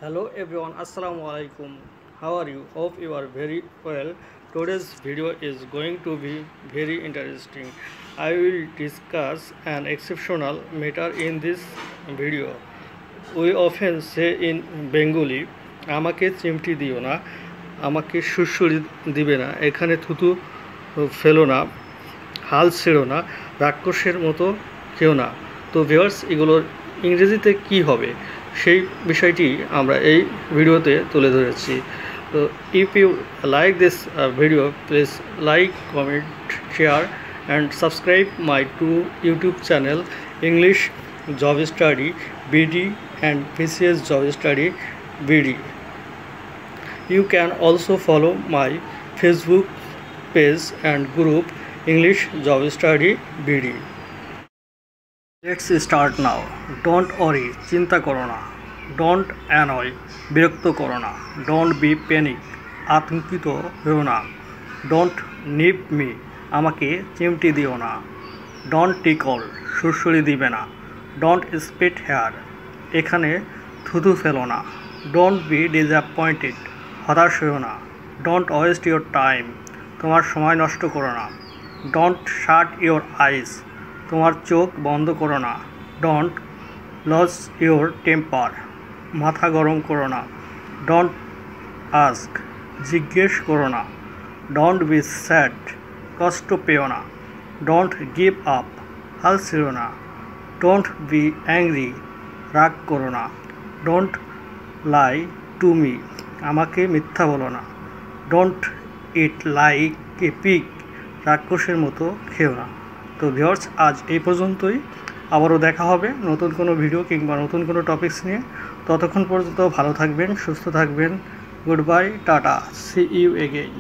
Hello everyone, Assalamu alaikum. How are you? Hope you are very well. Today's video is going to be very interesting. I will discuss an exceptional matter in this video. We often say in Bengali, আমাকে চিমটি দিও না, আমাকে সুড়সুড়ি দিবে না, এখানে থুতু ফেলো না, হাল ছেড়ো না, রাক্ষসের মতো কেউ না। তো ভিউয়ার্স, এগুলোর ইংরেজিতে কি হবে সেই বিষয়টি আমরা এই ভিডিওতে তুলে ধরেছি। তো if you like this video, please like, comment, share and subscribe my to YouTube channel English job study BD and PCS job study BD. You can also follow my Facebook page and group English Job Study BD. Let's start now. Don't worry, চিন্তা করো না। Don't annoy, বিরক্ত করো না। Don't be panic, আতঙ্কিত হও না। Don't nip me, আমাকে চিমটি দিও না। Don't tickle, সুড়সুড়ি দিবে না। Don't spit here, এখানে থুতু ফেলো না। Don't be disappointed, হতাশ হও না। ডোন্ট ওয়েস্ট ইউর টাইম, তোমার সময় নষ্ট করো না। ডোন্ট শাট ইউর আইস, তোমার চোখ বন্ধ করো না। ডোন্ট লস ইউর টেম্পার, মাথা গরম করো না। ডোন্ট আস্ক, জিজ্ঞেস করো না। ডোন্ট বি স্যাড, কষ্ট পেও না। ডোন্ট গিভ আপ, হাল ছেড়ো না। ডোন্ট বি অ্যাংরি, রাগ করো না। ডোন্ট লাই টু মি, আমাকে মিথ্যা বলো না। Don't it like a pig, রাক্ষসের মতো খেও না। তো ভিউয়ার্স, আজ এই পর্যন্তই। আবারও দেখা হবে নতুন কোনো ভিডিও কিংবা নতুন কোনো টপিকস নিয়ে। ততক্ষণ পর্যন্ত ভালো থাকবেন, সুস্থ থাকবেন। Good bye, tata, see you again.